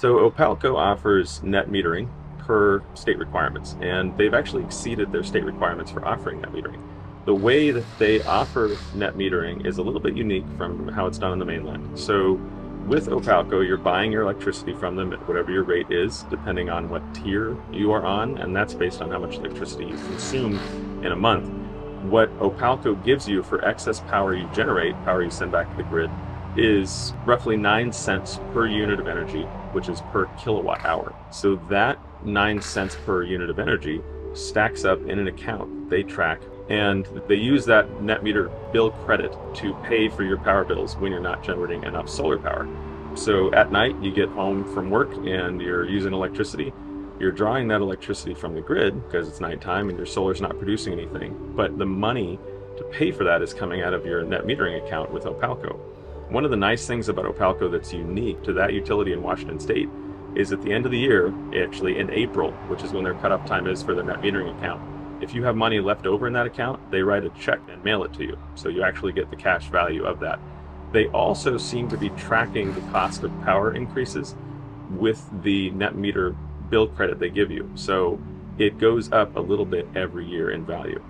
So Opalco offers net metering per state requirements, and they've actually exceeded their state requirements for offering net metering. The way that they offer net metering is a little bit unique from how it's done on the mainland. So with Opalco, you're buying your electricity from them at whatever your rate is, depending on what tier you are on, and that's based on how much electricity you consume in a month. What Opalco gives you for excess power you generate, power you send back to the grid, is roughly 9 cents per unit of energy, which is per kilowatt hour. So that 9 cents per unit of energy stacks up in an account they track, and they use that net meter bill credit to pay for your power bills when you're not generating enough solar power. So at night, you get home from work and you're using electricity. You're drawing that electricity from the grid because it's nighttime and your solar's not producing anything, but the money to pay for that is coming out of your net metering account with Opalco. One of the nice things about Opalco that's unique to that utility in Washington State is at the end of the year, actually in April, which is when their cutoff time is for their net metering account, if you have money left over in that account, they write a check and mail it to you. So you actually get the cash value of that. They also seem to be tracking the cost of power increases with the net meter bill credit they give you. So it goes up a little bit every year in value.